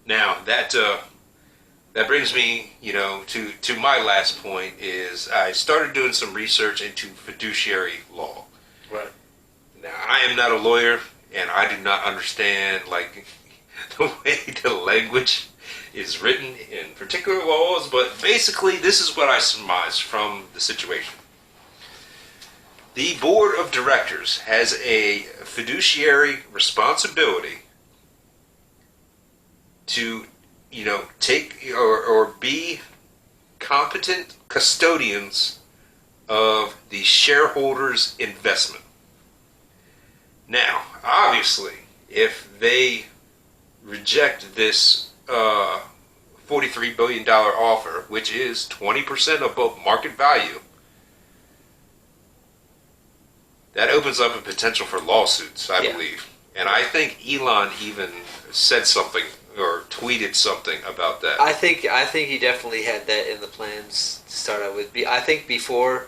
Now that brings me, to my last point is I started doing some research into fiduciary law. Right. Now I am not a lawyer, and I do not understand the way the language is written in particular laws. But basically, this is what I surmised from the situation. The board of directors has a fiduciary responsibility to, take or be competent custodians of the shareholders' investment. Now, obviously, if they reject this $43 billion offer, which is 20% above market value, that opens up a potential for lawsuits, I believe. And I think Elon even said something or tweeted something about that. I think he definitely had that in the plans to start out with. I think before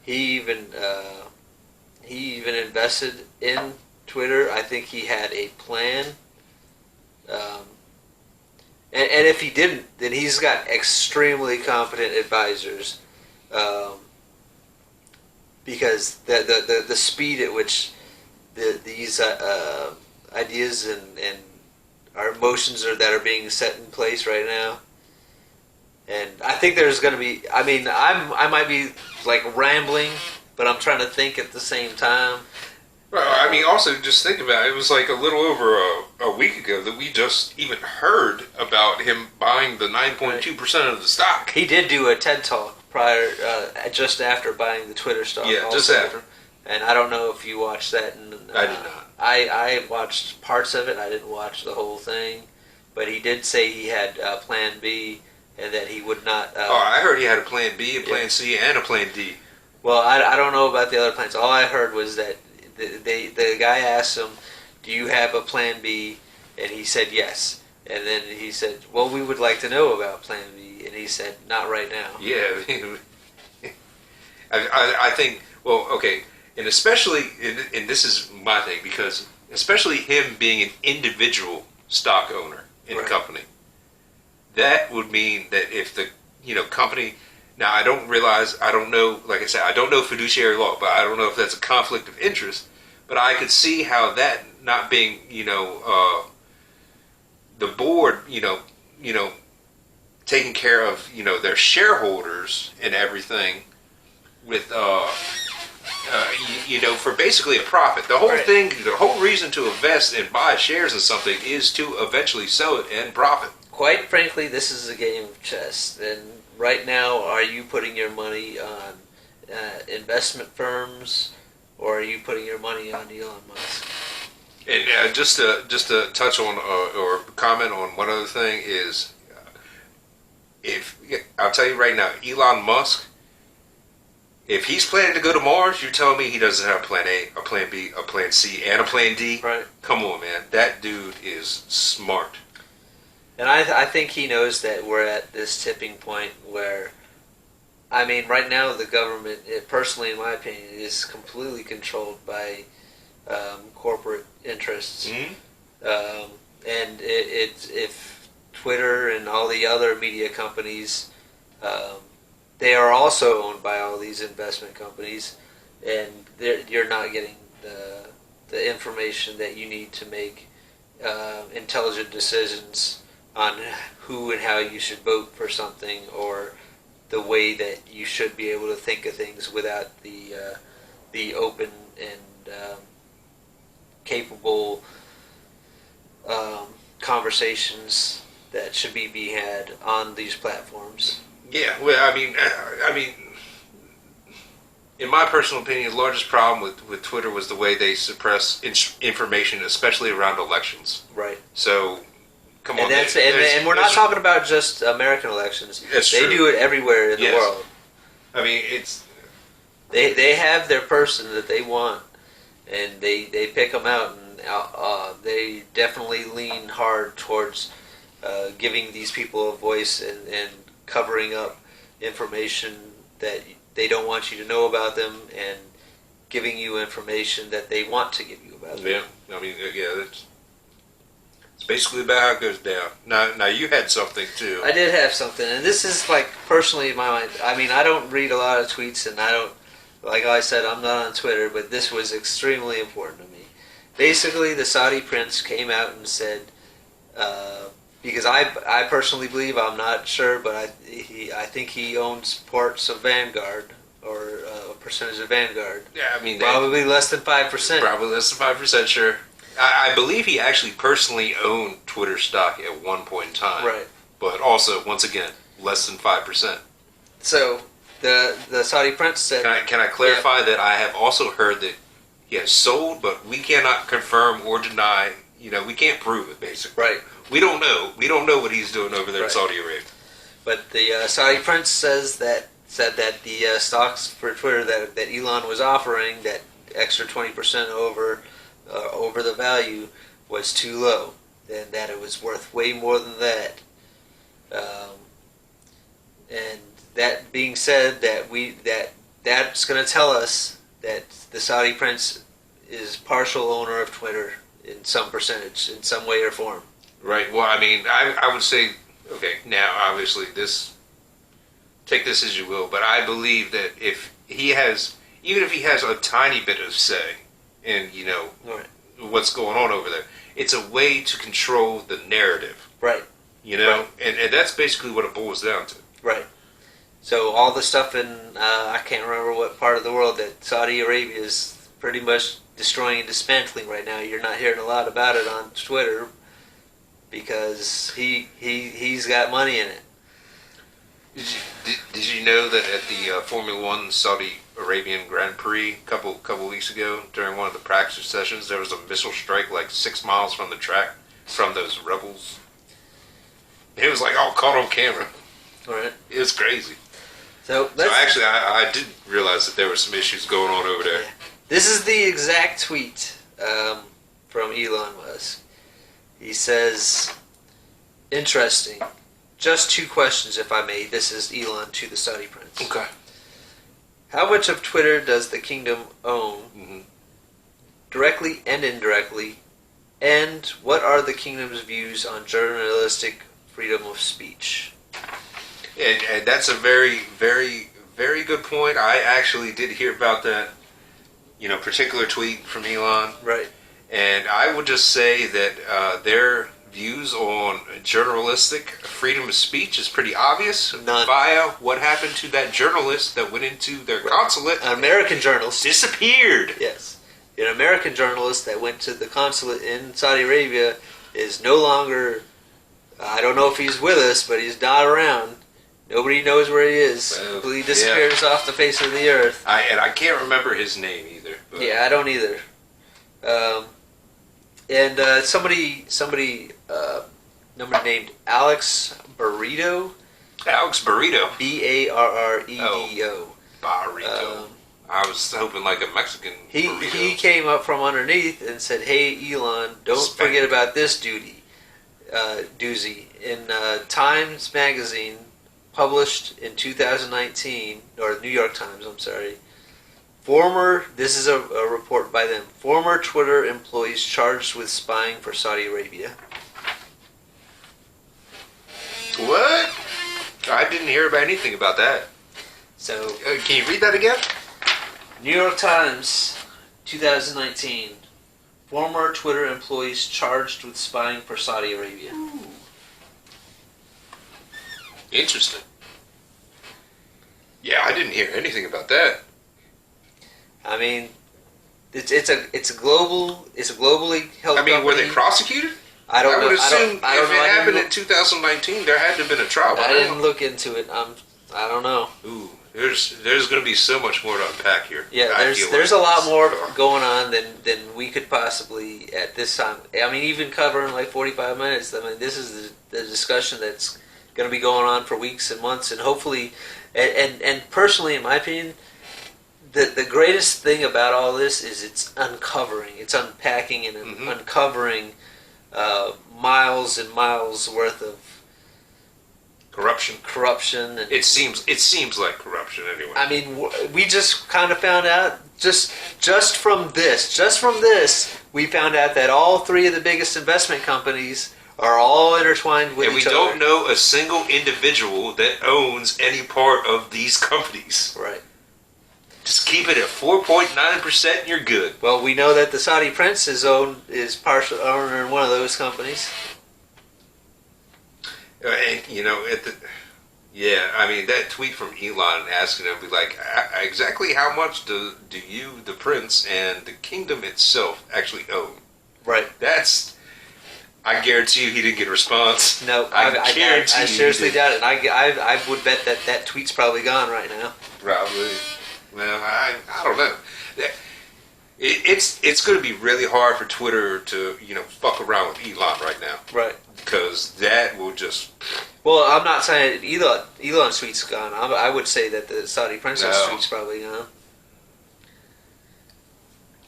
he even invested in Twitter, I think he had a plan. And if he didn't, then he's got extremely competent advisors. Because the speed at which these ideas and our emotions that are being set in place right now, and I think there's going to be. I mean, I might be rambling, but I'm trying to think at the same time. Well, I mean, also just think about it. It was a little over a week ago that we just even heard about him buying the 9.2% of the stock. He did do a TED Talk prior, just after buying the Twitter stock. Yeah, also. just after. And I don't know if you watched that. I did not. I watched parts of it. I didn't watch the whole thing. But he did say he had Plan B and that he would not... I heard he had a Plan B, a Plan C, and a Plan D. Well, I don't know about the other plans. All I heard was that the guy asked him, do you have a Plan B? And he said yes. And then he said, well, we would like to know about Plan B. And he said, not right now. Yeah. I think, well, okay, and especially, and this is my thing, because especially him being an individual stock owner in the company, that would mean that if the, company, now I don't know, like I said, I don't know fiduciary law, but I don't know if that's a conflict of interest, but I could see how that not being, the board, taking care of, their shareholders and everything with, for basically a profit. The whole thing, the whole reason to invest and buy shares in something is to eventually sell it and profit. Quite frankly, this is a game of chess. And right now, are you putting your money on investment firms, or are you putting your money on Elon Musk? And just to touch on or comment on one other thing is, if I'll tell you right now, Elon Musk, if he's planning to go to Mars, you're telling me he doesn't have a Plan A, a Plan B, a Plan C, and a Plan D? Right. Come on, man. That dude is smart. And I think he knows that we're at this tipping point where, I mean, right now the government, personally in my opinion, is completely controlled by corporate interests. Mm-hmm. And if Twitter and all the other media companies, they are also owned by all these investment companies, and you're not getting the information that you need to make intelligent decisions on who and how you should vote for something, or the way that you should be able to think of things without the open and capable conversations that should be had on these platforms. Yeah, well, I mean, in my personal opinion, the largest problem with Twitter was the way they suppress information, especially around elections. Right. So, come on. And we're not talking about just American elections. They do it everywhere in the world. I mean, they have their person that they want, and they pick them out, and they definitely lean hard towards giving these people a voice and covering up information that they don't want you to know about them, and giving you information that they want to give you about them. Yeah, I mean, yeah, It's basically about how it goes down. Now you had something too. I did have something, and this is like personally in my mind. I mean, I don't read a lot of tweets, and I don't, like I said, I'm not on Twitter, but this was extremely important to me. Basically, the Saudi prince came out and said, because I personally believe, I'm not sure, but I think he owns parts of Vanguard, or a percentage of Vanguard. Yeah, I mean Probably less than 5%. probably less than 5%. Sure. I believe he actually personally owned Twitter stock at one point in time. Right. But also, once again, less than 5%. So the Saudi prince said, Can I clarify that I have also heard that he has sold, but we cannot confirm or deny. We can't prove it. Basically, right. We don't know. We don't know what he's doing over there in Right. Saudi Arabia. But the Saudi prince said that the stocks for Twitter that Elon was offering, that extra 20% over the value, was too low, and that it was worth way more than that. And that being said, that's going to tell us that the Saudi prince is partial owner of Twitter in some percentage, in some way or form. Right. Well, I mean, I would say, okay, now obviously take this as you will, but I believe that even if he has a tiny bit of say in, Right. what's going on over there, it's a way to control the narrative. Right. Right. And that's basically what it boils down to. Right. So all the stuff in, I can't remember what part of the world that Saudi Arabia is pretty much destroying and dismantling right now. You're not hearing a lot about it on Twitter because he's got money in it. Did you know that at the Formula One Saudi Arabian Grand Prix a couple weeks ago, during one of the practice sessions, there was a missile strike like 6 miles from the track from those rebels? It was like all caught on camera. All right. It was crazy. So actually, I did realize that there were some issues going on over there. This is the exact tweet from Elon Musk. He says, interesting. Just 2 questions, if I may. This is Elon to the Saudi prince. Okay. How much of Twitter does the kingdom own, Mm-hmm. directly and indirectly? And what are the kingdom's views on journalistic freedom of speech? And that's a very, very, very good point. I actually did hear about that, particular tweet from Elon. Right. And I would just say that their views on journalistic freedom of speech is pretty obvious. None. Via what happened to that journalist that went into their consulate. An American journalist. Disappeared. Yes. An American journalist that went to the consulate in Saudi Arabia is no longer, I don't know if he's with us, but he's not around. Nobody knows where he is. Completely disappears off the face of the earth. I can't remember his name either. But. Yeah, I don't either. Somebody named Alex Burrito. Alex Burrito. Barredo. Burrito. I was hoping like a Mexican burrito. He came up from underneath and said, "Hey, Elon, don't forget about this doozy." In Times Magazine, published in 2019, or New York Times, I'm sorry. This is a report by them. Former Twitter employees charged with spying for Saudi Arabia. What? I didn't hear about anything about that. So, can you read that again? New York Times, 2019. Former Twitter employees charged with spying for Saudi Arabia. Ooh. Interesting. Yeah, I didn't hear anything about that. I mean, it's a globally held. I mean, company. were they prosecuted? I don't know. I would assume I don't if know. it happened in 2019, there had to have been a trial. I didn't look into it. I don't know. Ooh, there's going to be so much more to unpack here. Yeah, there's a lot more going on than we could possibly at this time. I mean, even covering like 45 minutes. I mean, this is the discussion that's going to be going on for weeks and months, and hopefully, and personally, in my opinion, the greatest thing about all this is it's unpacking and uncovering miles and miles worth of corruption. And It seems like corruption anyway. I mean, we just kind of found out just from this, we found out that all three of the biggest investment companies are all intertwined with each other. And we don't know a single individual that owns any part of these companies. Right. Just keep it at 4.9% and you're good. Well, we know that the Saudi prince is partial owner in one of those companies. And, I mean, that tweet from Elon asking him, be like, exactly how much do you, the prince, and the kingdom itself actually own? Right. I guarantee you he didn't get a response. No, I seriously doubt it. I would bet that tweet's probably gone right now. Probably. Well, I don't know. It's going to be really hard for Twitter to fuck around with Elon right now. Right. Because that will just. Well, I'm not saying Elon's tweet's gone. I would say that the Saudi prince's tweet's probably gone.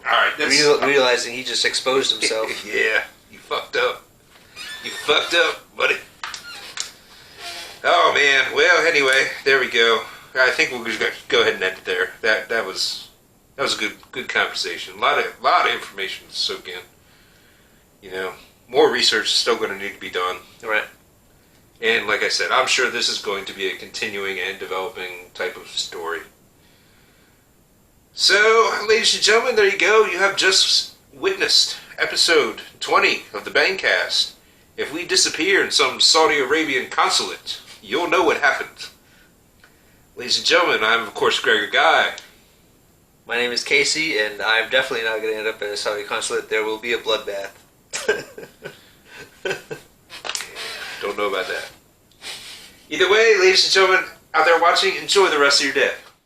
All right. Realizing he just exposed himself. Yeah, you fucked up. You fucked up, buddy. Oh man. Well, anyway, there we go. I think we'll just go ahead and end it there. That was a good conversation. A lot of information to soak in. More research is still going to need to be done. Right. And like I said, I'm sure this is going to be a continuing and developing type of story. So, ladies and gentlemen, there you go. You have just witnessed episode 20 of the Bangcast. If we disappear in some Saudi Arabian consulate, you'll know what happened. Ladies and gentlemen, I'm of course Gregor Guy. My name is Casey, and I'm definitely not going to end up at a Saudi consulate. There will be a bloodbath. Don't know about that. Either way, ladies and gentlemen, out there watching, enjoy the rest of your day.